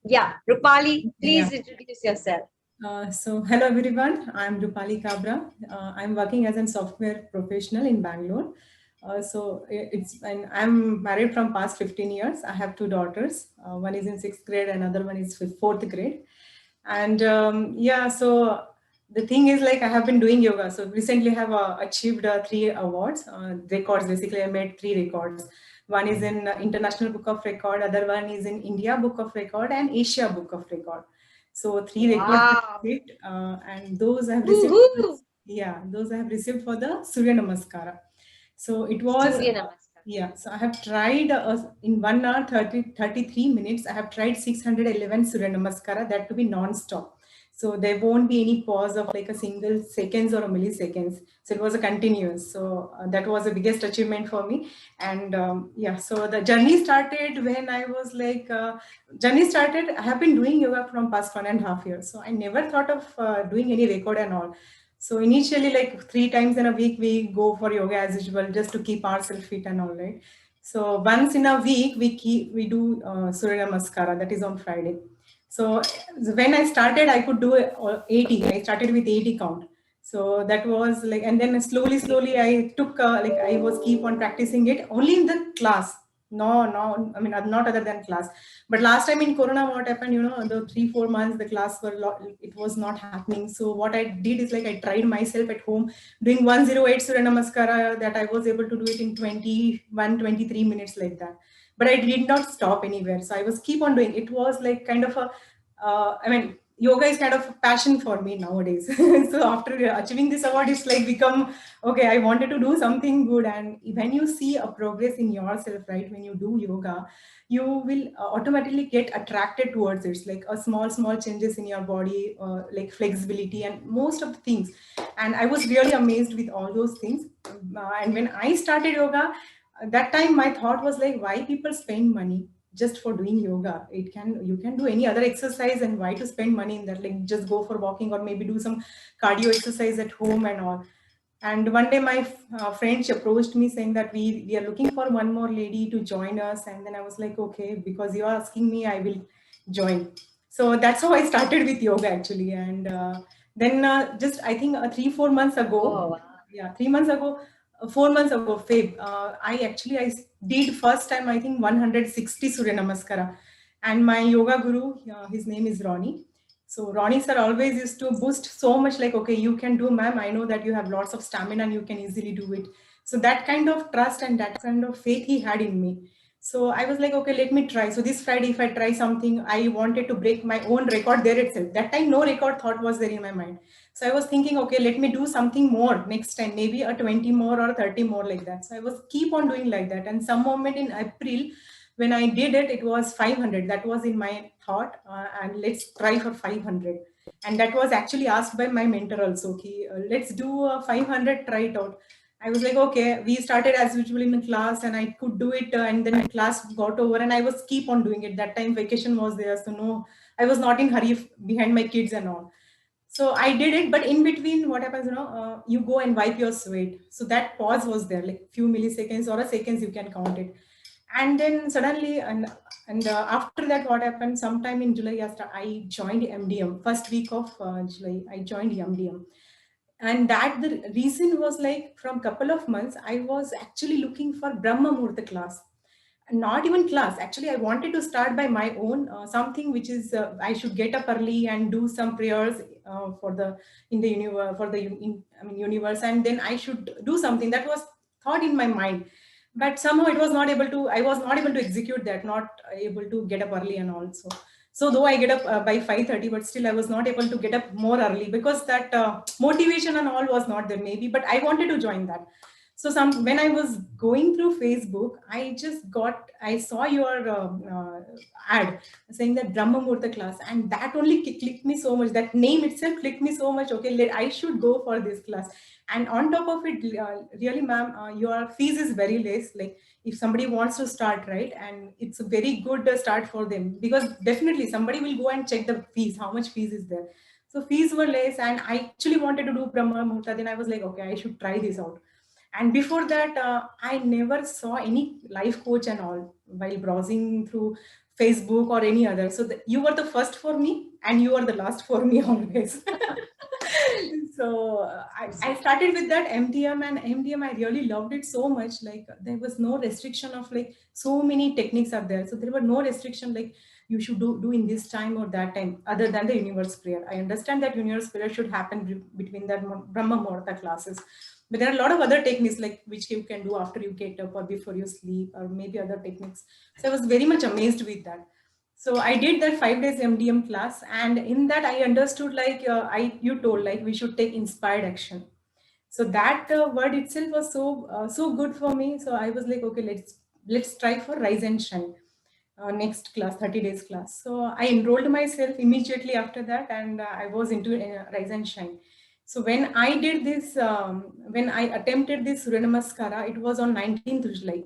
Yeah, Rupali, Yeah. please introduce yourself. Hello everyone. I'm Rupali Kabra. I'm working as a software professional in Bangalore. And I'm married from past 15 years. I have two daughters. One is in sixth grade, another one is fourth grade. And so the thing is like I have been doing yoga. So recently I have achieved three awards, records. Basically, I made three records. One is in International Book of Record, other one is in India Book of Record and Asia Book of Record. So three records I Wow. received, and those I have received. Woohoo! Yeah, those I have received for the Suryanamaskar. So it was, Suryanamaskar. yeah, so I have tried in 1 hour 33 minutes, I have tried 611 Suryanamaskara, that to be non-stop. So there won't be any pause of like a single seconds or a milliseconds. So it was a continuous. So that was the biggest achievement for me. And so the journey started when I was like, I have been doing yoga from past 1.5 years. So I never thought of doing any record and all. So initially, like three times in a week, we go for yoga as usual, just to keep ourselves fit and all, right? So once in a week, we do Surya Namaskara, that is on Friday. So when I started, I could do 80. I started with 80 count. So that was like, and then slowly, I took like I was keep on practicing it only in the class. No, I mean not other than class. But last time in Corona, what happened? The 3-4 months the class it was not happening. So what I did is like I tried myself at home doing 108 Surya Namaskara, that I was able to do it in 21-23 minutes like that. But I did not stop anywhere. So I was keep on doing. It was like kind of a, I mean, yoga is kind of a passion for me nowadays. So after achieving this award, it's like become, okay, I wanted to do something good. And when you see a progress in yourself, right, when you do yoga, you will automatically get attracted towards it. It's like a small changes in your body, like flexibility and most of the things. And I was really amazed with all those things. And when I started yoga, that time my thought was like, why people spend money just for doing yoga? You can do any other exercise, and why to spend money in that? Like just go for walking or maybe do some cardio exercise at home and all. And one day my friend, she approached me saying that we are looking for one more lady to join us. And then I was like, okay, because you are asking me, I will join. So that's how I started with yoga actually. And then just I think 3-4 months ago, Oh, wow. yeah, 3 months ago, 4 months ago, Feb, I did first time I think 160 Surya Namaskara. And my yoga guru, his name is Ronnie. So Ronnie sir always used to boost so much like, okay, you can do, ma'am. I know that you have lots of stamina and you can easily do it. So that kind of trust and that kind of faith he had in me. So I was like, okay, let me try. So this Friday, if I try something, I wanted to break my own record there itself. That time, no record thought was there in my mind. So I was thinking, okay, let me do something more next time, maybe a 20 more or 30 more like that. So I was keep on doing like that. And some moment in April, when I did it, it was 500. That was in my thought, and let's try for 500. And that was actually asked by my mentor also. Okay, let's do 500, try it out. I was like, okay, we started as usual in the class and I could do it. And then class got over and I was keep on doing it. That time vacation was there. So no, I was not in hurry behind my kids and all. So I did it, but in between, what happens, you go and wipe your sweat. So that pause was there, like few milliseconds or a seconds, you can count it. And then suddenly, and after that, what happened? Sometime in July, after I joined MDM, first week of July, I joined MDM. And that the reason was like from couple of months, I was actually looking for Brahma Murtha class, not even class. Actually, I wanted to start by my own, something which is I should get up early and do some prayers for the in the universe, for the I mean universe, and then I should do something that was thought in my mind. But somehow it was not able to, I was not able to execute that, not able to get up early and also. So though I get up by 5:30, but still I was not able to get up more early because that motivation and all was not there maybe, but I wanted to join that. So when I was going through Facebook, I saw your ad saying that Brahma Murtha class, and that only clicked me so much. That name itself clicked me so much. Okay, I should go for this class. And on top of it, really, ma'am, your fees is very less. Like if somebody wants to start, right, and it's a very good start for them, because definitely somebody will go and check the fees, how much fees is there. So fees were less, and I actually wanted to do Brahma Murtha. Then I was like, okay, I should try this out. And before that, I never saw any life coach and all. While browsing through Facebook or any other. So you were the first for me and you are the last for me always. So I started with that MDM, and MDM, I really loved it so much. Like there was no restriction of like so many techniques are there. So there were no restriction like you should do in this time or that time other than the universe prayer. I understand that universe prayer should happen between that Brahma Muhurta classes. But there are a lot of other techniques like which you can do after you get up or before you sleep or maybe other techniques. So I was very much amazed with that. So I did that 5 days MDM class, and in that I understood like you told like we should take inspired action. So that word itself was so good for me. So I was like, okay, let's try for rise and shine. Next class, 30 days class. So I enrolled myself immediately after that, and I was into rise and shine. So when I did this, when I attempted this Suryanamaskara, it was on 19th July,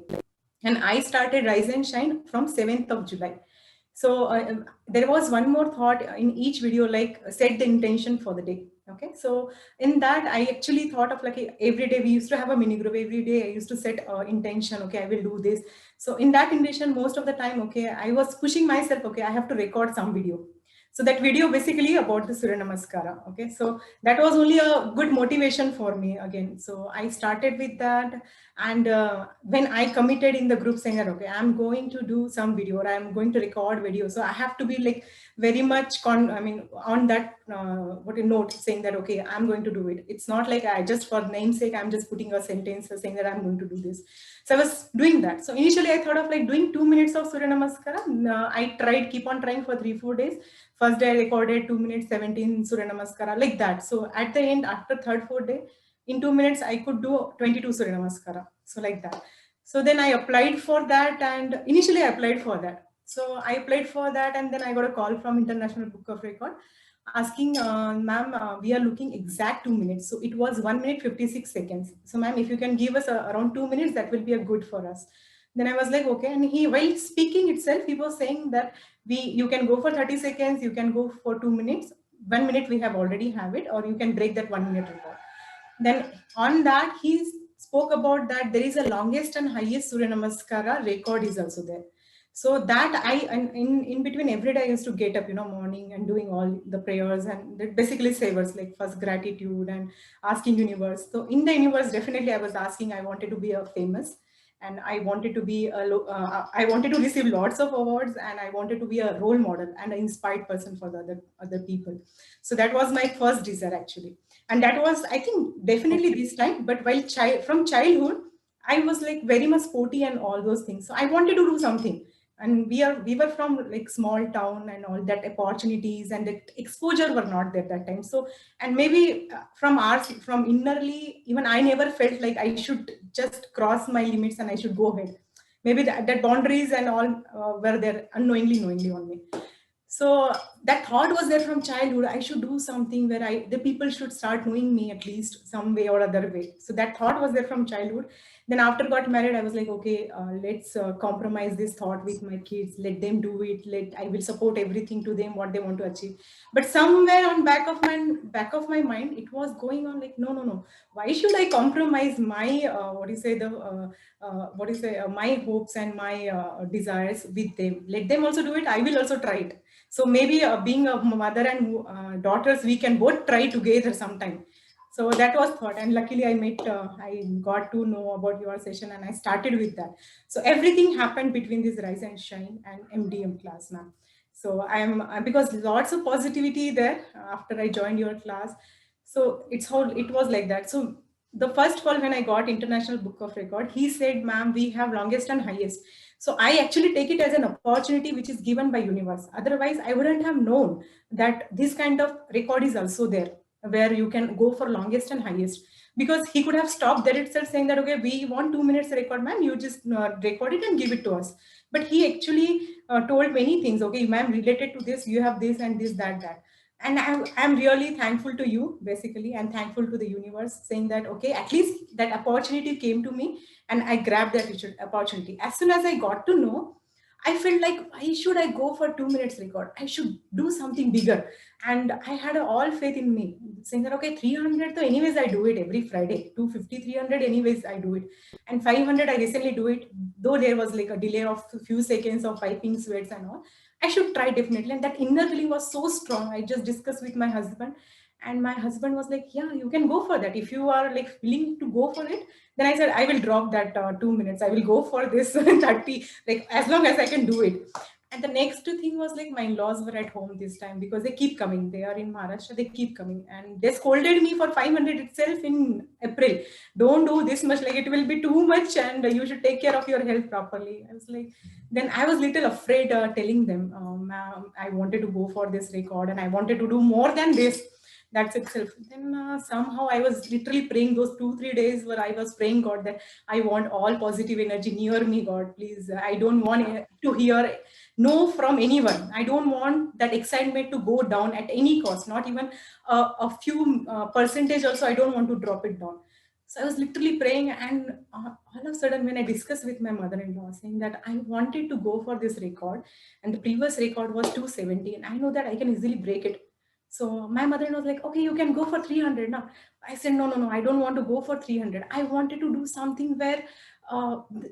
and I started rise and shine from 7th of July. So there was one more thought in each video, like set the intention for the day. Okay, so in that I actually thought of like every day we used to have a mini group. Every day I used to set intention. Okay, I will do this. So in that intention, most of the time, okay, I was pushing myself. Okay, I have to record some video. So that video basically about the Surya Namaskara. Okay, so that was only a good motivation for me again. So I started with that, and when I committed in the group saying that okay, I'm going to do some video or I'm going to record video, so I have to be like very much on that what a note saying that okay, I'm going to do it. It's not like I just for namesake I'm just putting a sentence saying that I'm going to do this. So I was doing that. So initially I thought of like doing 2 minutes of Surya Namaskara. I keep on trying for 3-4 days. First day I recorded 2 minutes 17 Surya Namaskara, like that. So at the end, after third, fourth day, in 2 minutes I could do 22 Surya Namaskara. So like that. So then I applied for that, and initially I applied for that. So I applied for that, and then I got a call from International Book of Record asking, ma'am, we are looking exact 2 minutes. So it was 1 minute 56 seconds. So ma'am, if you can give us around 2 minutes, that will be a good for us. Then I was like, okay. And he, while speaking itself, he was saying that you can go for 30 seconds, you can go for 2 minutes. 1 minute we have already have it, or you can break that 1 minute record. Then on that, he spoke about that there is a longest and highest Surya Namaskara record is also there. So that in between every day I used to get up, morning and doing all the prayers and basically savers like first gratitude and asking universe. So in the universe, definitely I was asking, I wanted to be a famous, and I wanted to be I wanted to receive lots of awards, and I wanted to be a role model and an inspired person for the other people. So that was my first desire actually. And that was, I think, definitely this time. But while from childhood, I was like very much sporty and all those things. So I wanted to do something. And we were from like small town, and all that opportunities and that exposure were not there that time. So, and maybe from innerly, even I never felt like I should just cross my limits and I should go ahead. Maybe that boundaries and all were there knowingly on me. So that thought was there from childhood. I should do something where the people should start knowing me at least some way or other way. So that thought was there from childhood. Then after got married, I was like, okay, let's compromise this thought with my kids. Let them do it. I will support everything to them what they want to achieve. But somewhere on back of my mind, it was going on like, no. Why should I compromise my my hopes and my desires with them? Let them also do it. I will also try it. So maybe being a mother and daughters, we can both try together sometime. So that was thought, and luckily I got to know about your session, and I started with that. So everything happened between this Rise and Shine and MDM class, ma'am. So because lots of positivity there after I joined your class. So it was like that. So the first call when I got International Book of Record, he said, ma'am, we have longest and highest. So I actually take it as an opportunity which is given by universe. Otherwise, I wouldn't have known that this kind of record is also there, where you can go for longest and highest. Because he could have stopped there itself saying that, okay, we want 2 minutes record, ma'am, you just record it and give it to us. But he actually told many things. Okay, ma'am, related to this, you have this and this, that. And I'm really thankful to you, basically, and thankful to the universe saying that, okay, at least that opportunity came to me and I grabbed that opportunity. As soon as I got to know, I felt like, why should I go for 2 minutes record? I should do something bigger. And I had all faith in me, saying that, okay, 300, so anyways, I do it every Friday. 250, 300, anyways, I do it. And 500, I recently do it, though there was like a delay of a few seconds of piping sweats and all. I should try definitely. And that inner feeling was so strong. I just discussed with my husband. And my husband was like, yeah, you can go for that. If you are like willing to go for it, then I said, I will drop that 2 minutes. I will go for this 30, like as long as I can do it. And the next thing was like, my in-laws were at home this time because they keep coming. They are in Maharashtra, they keep coming. And they scolded me for 500 itself in April. Don't do this much, like it will be too much and you should take care of your health properly. I was like, then I was little afraid telling them, ma'am, I wanted to go for this record and I wanted to do more than this. That's itself. Then somehow I was literally praying those 2-3 days where I was praying God that I want all positive energy near me, God, please. I don't want to hear no from anyone. I don't want that excitement to go down at any cost, not even a few percentage also. I don't want to drop it down. So I was literally praying, and all of a sudden when I discussed with my mother-in-law saying that I wanted to go for this record and the previous record was 270 and I know that I can easily break it. So my mother-in-law was like, okay, you can go for 300 now. I said, no, I don't want to go for 300. I wanted to do something where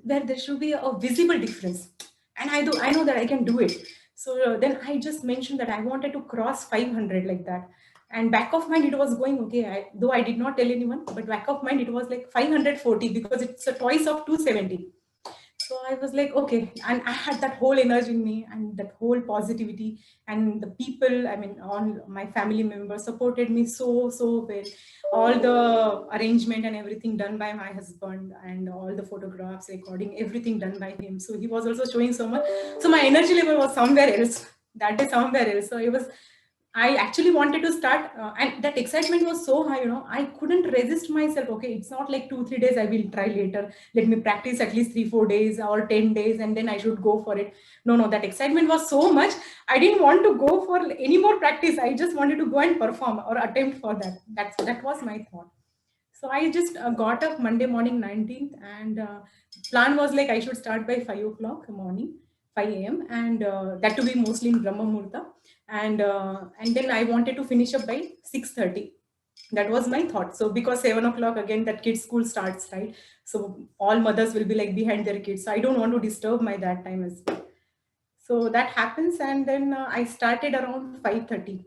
there should be a visible difference. And I know that I can do it. So then I just mentioned that I wanted to cross 500 like that. And back of mind, it was going, okay, though I did not tell anyone, but back of mind, it was like 540 because it's a twice of 270. So I was like, okay. And I had that whole energy in me and that whole positivity, and the people, I mean, all my family members supported me so well. All the arrangement and everything done by my husband, and all the photographs, recording, everything done by him. So he was also showing so much. So my energy level was somewhere else. That is somewhere else. So I actually wanted to start, and that excitement was so high, I couldn't resist myself. Okay, it's not like 2-3 days, I will try later. Let me practice at least 3-4 days or 10 days, and then I should go for it. No, that excitement was so much. I didn't want to go for any more practice. I just wanted to go and perform or attempt for that. That was my thought. So I just got up Monday morning, 19th, and plan was like I should start by 5 o'clock morning, 5 a.m. and that to be mostly in Brahma Muhurta. And then I wanted to finish up by 6:30. That was my thought. So because 7 o'clock again that kids school starts, right? So all mothers will be like behind their kids. So I don't want to disturb my that time as well. So that happens, and then I started around 5:30.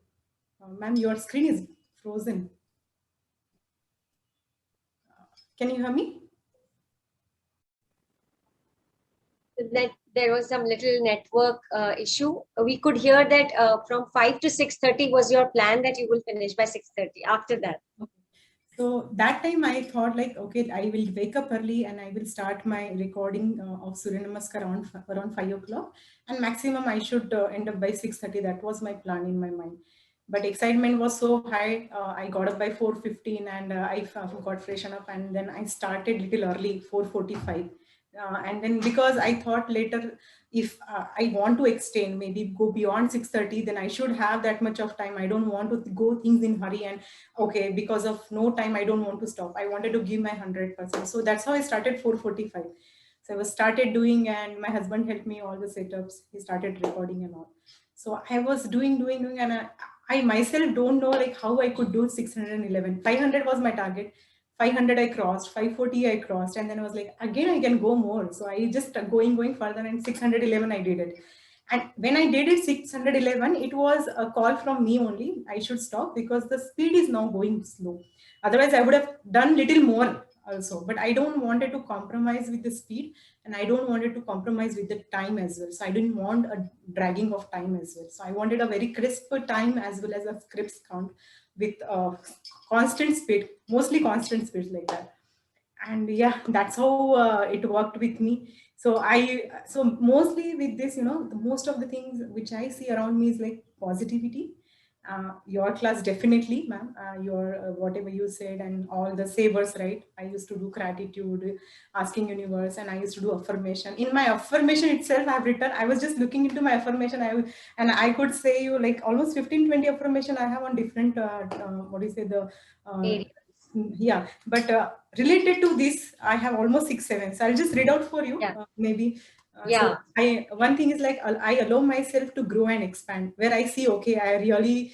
Ma'am, your screen is frozen. Can you hear me? There was some little network issue. We could hear that from 5 to 6:30 was your plan that you will finish by 6:30. After that. Okay. So that time I thought like, okay, I will wake up early and I will start my recording of Suryanamaskar around 5 o'clock, and maximum I should end up by 6:30. That was my plan in my mind. But excitement was so high. I got up by 4:15 and I got freshen up, and then I started little early, 4:45. And then because I thought later, if I want to extend, maybe go beyond 6:30, then I should have that much of time. I don't want to go things in hurry, and okay, because of no time, I don't want to stop. I wanted to give my 100%. So that's how I started 4:45. So I was started doing, and my husband helped me all the setups. He started recording and all. So I was doing, and I myself don't know like how I could do 611. 500 was my target. 500 I crossed, 540 I crossed, and then I was like, again, I can go more. So I just going further, and 611 I did it. And when I did it 611, it was a call from me only. I should stop because the speed is now going slow. Otherwise, I would have done little more also. But I don't wanted to compromise with the speed, and I don't wanted to compromise with the time as well. So I didn't want a dragging of time as well. So I wanted a very crisp time as well as a scripts count with constant speed, mostly constant speeds like that. And yeah, that's how it worked with me. So mostly with this, most of the things which I see around me is like positivity. Your class definitely, ma'am, your whatever you said and all the savers, right? I used to do gratitude, asking universe, and I used to do affirmation. In my affirmation itself, I've written, I was just looking into my affirmation, and I could say you like almost 15-20 affirmation I have on different, what do you say, the yeah, but related to this, I have almost 6-7. So I'll just read out for you, Yeah. maybe Yeah. One thing is like I allow myself to grow and expand where I see, okay, I really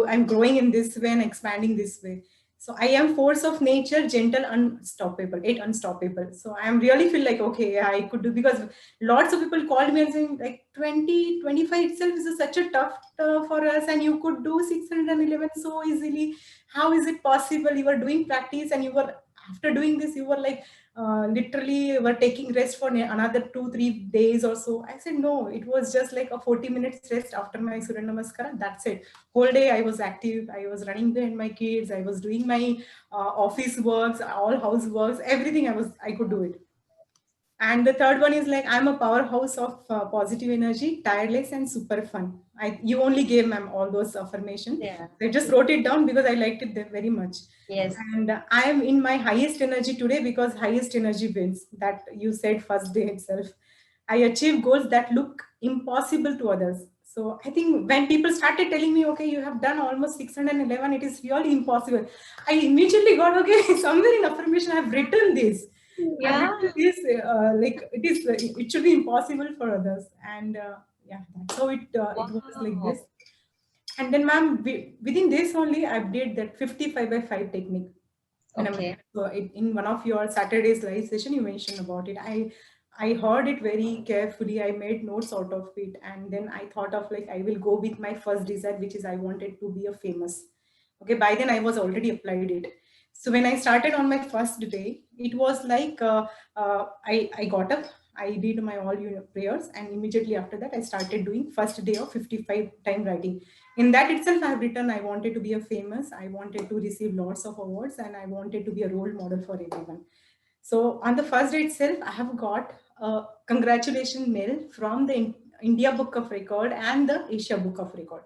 I'm growing in this way and expanding this way. So I am force of nature, gentle, unstoppable, yet unstoppable. So I am really feel like, okay, yeah, I could do, because lots of people called me and saying like 2025 itself is such a tough for us, and you could do 611 so easily. How is it possible? You were doing practice and you were, after doing this, you were like literally were taking rest for another 2-3 days or so. I said, no, it was just like a 40 minutes rest after my Suryanamaskara. That's it. Whole day I was active. I was running behind my kids. I was doing my office works, all house works, everything I could do it. And the third one is like, I'm a powerhouse of positive energy, tireless and super fun. You only gave, ma'am, all those affirmation. Yeah. I just wrote it down because I liked it very much. Yes. And I am in my highest energy today because highest energy wins. That you said first day itself. I achieve goals that look impossible to others. So I think when people started telling me, okay, you have done almost 611, it is really impossible. I immediately got, okay, somewhere in affirmation I have written this. I've Yeah. written this, like it is, it should be impossible for others. And yeah, that's how it was like Wow. this. And then, ma'am, within this only, I did that 55/5 technique. And Okay. so in one of your Saturday's live session, you mentioned about it. I heard it very carefully. I made notes out of it, and then I thought of like I will go with my first desire, which is I wanted to be a famous. Okay, by then I was already applied it. So when I started on my first day, it was like I got up, I did my all prayers, and immediately after that I started doing first day of 55 time writing. In that itself, I have written I wanted to be a famous, I wanted to receive lots of awards, and I wanted to be a role model for everyone. So on the first day itself, I have got a congratulation mail from the India Book of Record and the Asia Book of Record.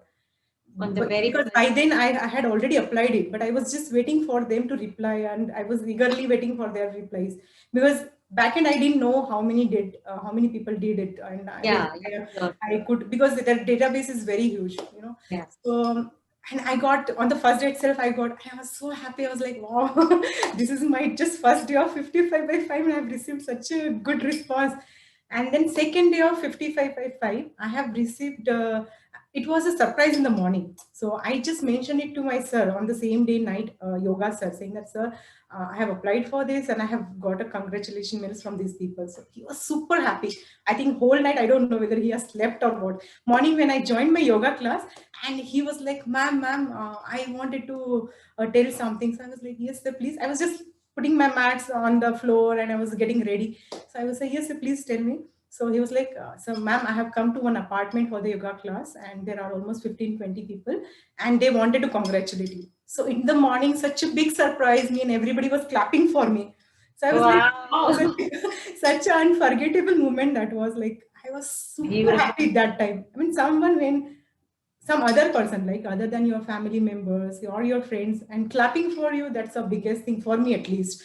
On the But very because first. by then I had already applied it, but I was just waiting for them to reply, and I was eagerly waiting for their replies, because back end I didn't know how many people did it, and Yeah. You did not. I could, because their database is very huge, you know. Yeah. So and I got on the first day itself, I was so happy. I was like, wow, this is my just first day of 55/5, and I've received such a good response. And then second day of 55/5, I have received. It was a surprise in the morning. So I just mentioned it to my sir on the same day night, yoga sir, saying that, sir, I have applied for this and I have got a congratulation mails from these people. So he was super happy. I think whole night, I don't know whether he has slept or what. Morning when I joined my yoga class, and he was like, ma'am, I wanted to tell something. So I was like, yes, sir, please. I was just putting my mats on the floor and I was getting ready. So I was like, yes, sir, please tell me. So he was like, so ma'am, I have come to one apartment for the yoga class, and there are almost 15-20 people, and they wanted to congratulate you. So in the morning, such a big surprise, me and everybody was clapping for me. So I was like, oh, Wow. such an unforgettable moment that was. Like, I was super Beautiful. happy that time. I mean, when some other person, like other than your family members or your friends, and clapping for you, that's the biggest thing for me, at least.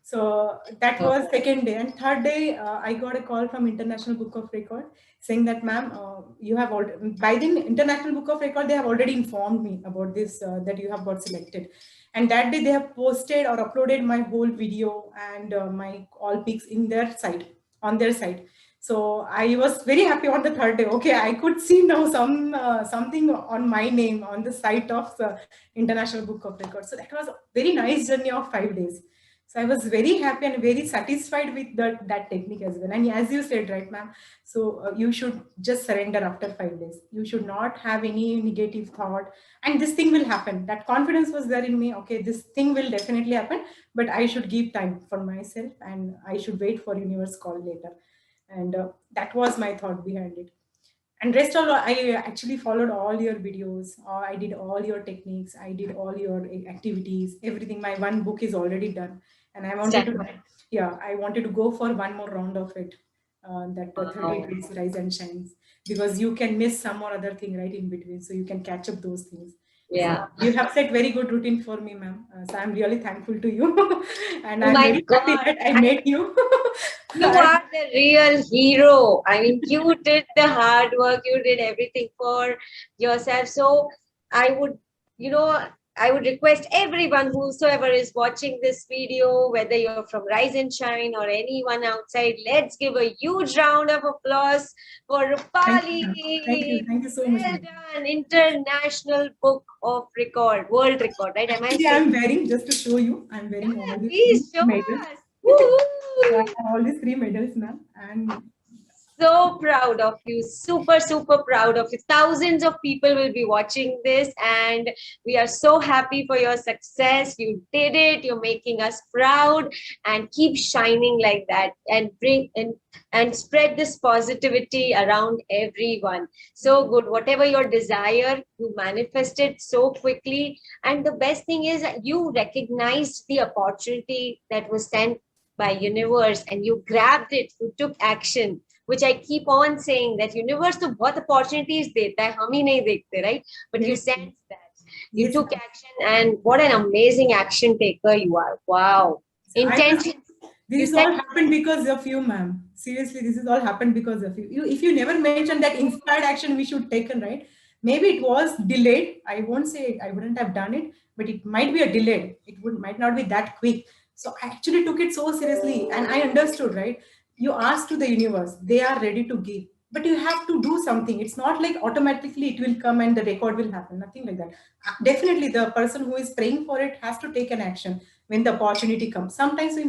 So that Oh, was second day. And third day, I got a call from International Book of Record saying that, ma'am, you have already, by then International Book of Record, they have already informed me about this, that you have got selected. And that day they have posted or uploaded my whole video and my all pics in their site, on their site. So I was very happy on the third day. Okay, I could see now something on my name on the site of the International Book of Records. So that was a very nice journey of 5 days. So I was very happy and very satisfied with that technique as well. And as you said, right, ma'am, so you should just surrender after 5 days. You should not have any negative thought, and this thing will happen. That confidence was there in me. Okay, this thing will definitely happen, but I should give time for myself, and I should wait for universe call later. And that was my thought behind it. And rest all, I actually followed all your videos, I did all your techniques, I did all your activities, everything. My one book is already done, and I wanted stand. to, yeah, I wanted to go for one more round of it, that 30 Wow. days rise and shines, because you can miss some or other thing right in between, so you can catch up those things. So Yeah. you have set very good routine for me, ma'am. So I'm really thankful to you, and Oh I'm my very happy God. that I met you. You are the real hero. I mean, you did the hard work, you did everything for yourself. So I would, you know, I would request everyone, whosoever is watching this video, whether you're from Rise and Shine or anyone outside, let's give a huge round of applause for Thank Rupali. you. Thank you. Thank you so much. Well done. International Book of Record, World Record, right? Am I Actually, saying? I'm wearing, just to show you, I'm wearing all these Please three show medals. us. So I Woo! have all these three medals now. And So proud of you, super super proud of you. Thousands of people will be watching this, and we are so happy for your success. You did it, you're making us proud, and keep shining like that, and bring and spread this positivity around everyone. So good, whatever your desire, you manifested so quickly. And the best thing is that you recognized the opportunity that was sent by universe, and you grabbed it, you took action, which I keep on saying, that universe to बहुत opportunities देता है, हम ही नहीं देखते, right? But you yes, sense that, you yes, took action, and what an amazing action taker you are. Wow. I was, Intention. You this is said all happened because of you, ma'am. Seriously, this is all happened because of you. If you never mentioned that inspired action we should taken, right? Maybe it was delayed. I won't say I wouldn't have done it, but it might be a delayed. It might not be that quick. So I actually took it so seriously, and I understood, right? You ask to the universe, they are ready to give, but you have to do something. It's not like automatically it will come and the record will happen. Nothing like that. Definitely, the person who is praying for it has to take an action when the opportunity comes. Sometimes we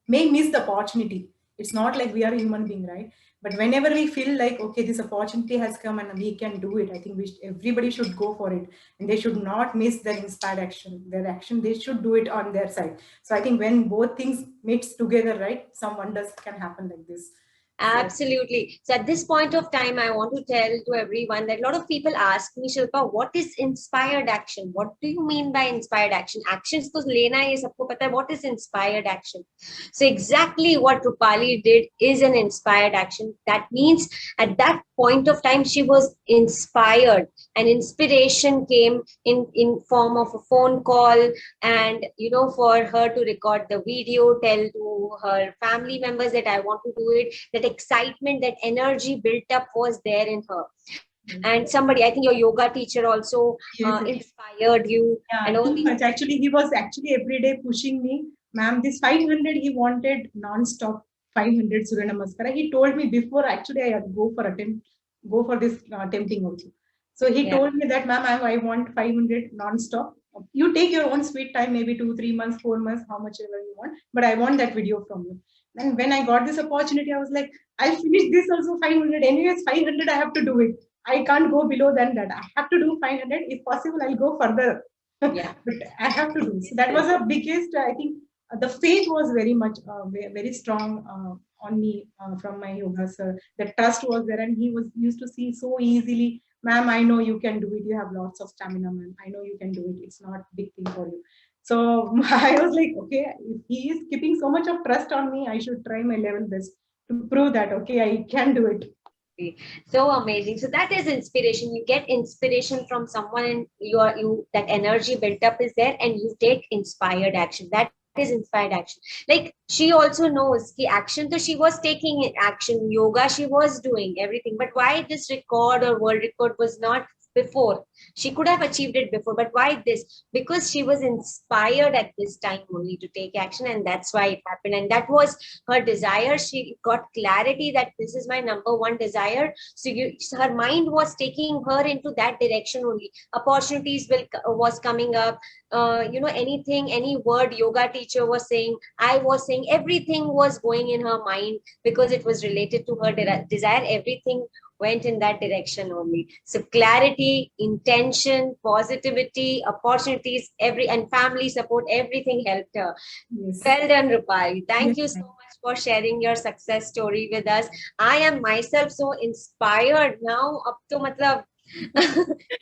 may miss the opportunity. It's not like we are a human being, right? But whenever we feel like, okay, this opportunity has come and we can do it, I think everybody should go for it, and they should not miss their inspired action. Their action, they should do it on their side. So I think when both things mix together, right, some wonders can happen like this. So absolutely. So at this point of time, I want to tell to everyone that a lot of people ask me, Shilpa, what is inspired action? What do you mean by inspired action? Actions to lena hai, sabko pata hai. What is inspired action? So exactly what Rupali did is an inspired action. That means at that point of time, she was inspired, and inspiration came in form of a phone call, and for her to record the video, tell to her family members that I want to do it. That excitement, that energy built up was there in her. And somebody, I think your yoga teacher also yes, yes. inspired you, and Yeah, all too these. much. Actually, he was actually every day pushing me, ma'am. This 500 he wanted non-stop 500 Suryanamaskara. He told me before actually I had go for this tempting also. So he Yeah. told me that, ma'am, I want 500 non-stop. You take your own sweet time, maybe 2, 3 months, 4 months, how much ever you want. But I want that video from you. And when I got this opportunity, I was like, I'll finish this also 500. Anyways, 500 I have to do it. I can't go below than that. I have to do 500. If possible, I'll go further. Yeah. But I have to do. So that was the biggest, I think, the faith was very much, very strong on me from my yoga sir. The trust was there, and he was used to see so easily, ma'am, I know you can do it. You have lots of stamina, ma'am. I know you can do it. It's not a big thing for you. So I was like, okay, if he is keeping so much of trust on me, I should try my level best to prove that, okay, I can do it. So amazing. So that is inspiration. You get inspiration from someone, and you that energy built up is there, and you take inspired action. That is inspired action. Like, she also knows the action, so she was taking action. Yoga, she was doing everything. But why this record or world record was not before? She could have achieved it before, but why this? Because she was inspired at this time only to take action, and that's why it happened. And that was her desire. She got clarity that this is my number one desire. So her mind was taking her into that direction only. Opportunities was coming up. Anything, any word yoga teacher was saying, I was saying, everything was going in her mind because it was related to her desire. Everything went in that direction only. So clarity, intention, positivity, opportunities, and family support, everything helped her. Yes. Well done, Rupali. Thank Yes, you so much for sharing your success story with us. I am myself so inspired now. Up to matlab,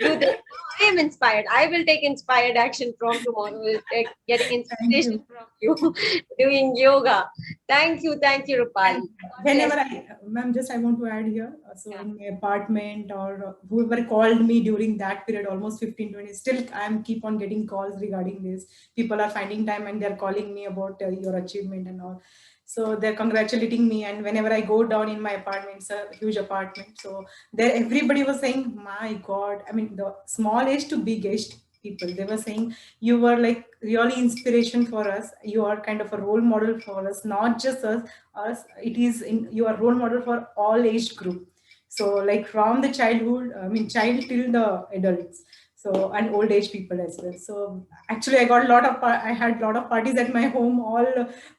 I am inspired. I will take inspired action from tomorrow. Getting Thank you. inspiration from you, doing yoga. Thank you, Rupali. Whenever ma'am, just I want to add here. So Yeah. in my apartment or whoever called me during that period, almost 15-20, still I'm keep on getting calls regarding this. People are finding time and they're calling me about your achievement and all. So they're congratulating me. And whenever I go down in my apartment, it's a huge apartment. So there everybody was saying, my God, I mean, the small age to big age, people. They were saying you were like really inspiration for us. You are kind of a role model for us, not just us. It is you are role model for all age group. So like from the childhood, I mean child till the adults. So and old age people as well. So actually, I had a lot of parties at my home. All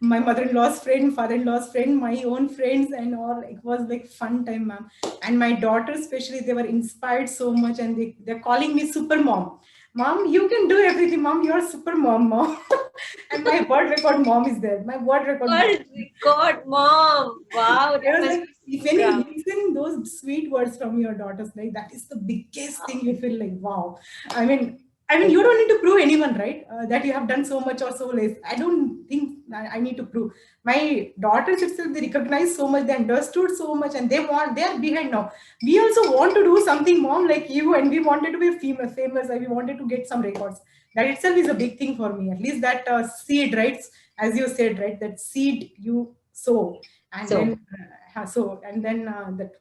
my mother-in-law's friend, father-in-law's friend, my own friends, and all. It was like fun time, ma'am. And my daughter especially, they were inspired so much, and they're calling me super mom. Mom, you can do everything. Mom, you're super mom. And my word record mom is there. My word record mom. World record, mom. Wow, I that was must like, be if so when you proud. listen those sweet words from your daughters, like that is the biggest thing. You feel like, wow. I mean, you don't need to prove anyone, right? That you have done so much or so less. I don't think I need to prove. My daughters itself, they recognize so much, they understood so much, and they are behind now. We also want to do something, mom, like you, and we wanted to be famous, and we wanted to get some records. That itself is a big thing for me. At least that seed, right? As you said, right? That seed you sow, and So, then that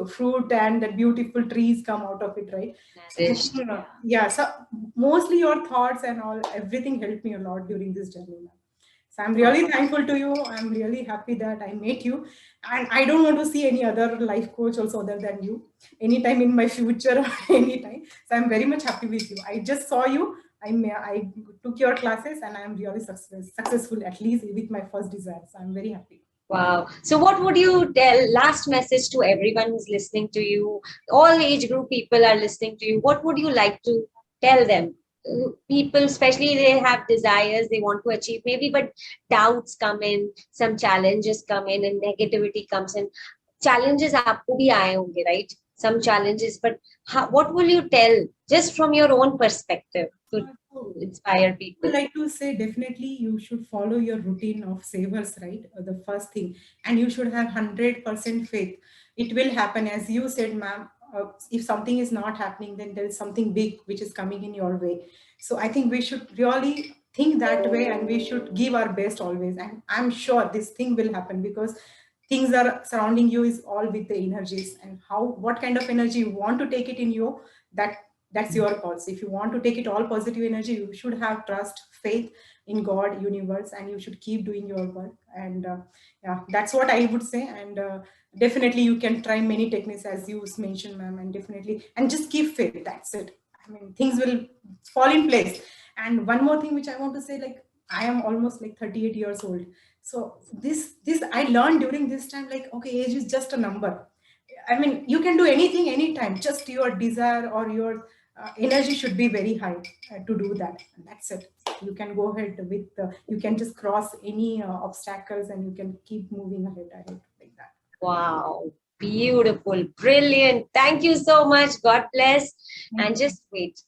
fruit and the beautiful trees come out of it, right? So I nourished. think, Yeah. yeah, so mostly your thoughts and all everything helped me a lot during this journey, ma'am. So I'm Wow. really thankful to you. I'm really happy that I met you, and I don't want to see any other life coach also other than you anytime in my future or anytime. So I'm very much happy with you. I just saw you. I took your classes, and I'm really successful, at least with my first desire. So I'm very happy. Wow. So, what would you tell, last message to everyone who's listening to you? All age group people are listening to you. What would you like to tell them? People, especially they have desires, they want to achieve maybe, but doubts come in, some challenges come in, and negativity comes in. Challenges आपको भी आए होंगे, right? Some challenges, but what will you tell just from your own perspective to So inspire I would people? like to say definitely you should follow your routine of savers, right? The first thing, and you should have 100% faith. It will happen, as you said, ma'am. If something is not happening, then there is something big which is coming in your way. So I think we should really think that way, and we should give our best always. And I'm sure this thing will happen because things are surrounding you is all with the energies, and how what kind of energy you want to take it in you, that that's your call. So if you want to take it all positive energy, you should have trust, faith in God, universe, and you should keep doing your work. And yeah, that's what I would say. And definitely you can try many techniques as you mentioned, ma'am, and definitely, and just keep faith. That's it. I mean, things will fall in place. And one more thing which I want to say, like, I am almost like 38 years old. So this I learned during this time, like, okay, age is just a number. I mean, you can do anything anytime. Just your desire or your energy should be very high to do that. And that's it. You can go ahead with. You can just cross any obstacles, and you can keep moving ahead like that. Wow, beautiful, brilliant. Thank you so much. God bless. Thank And you. just wait.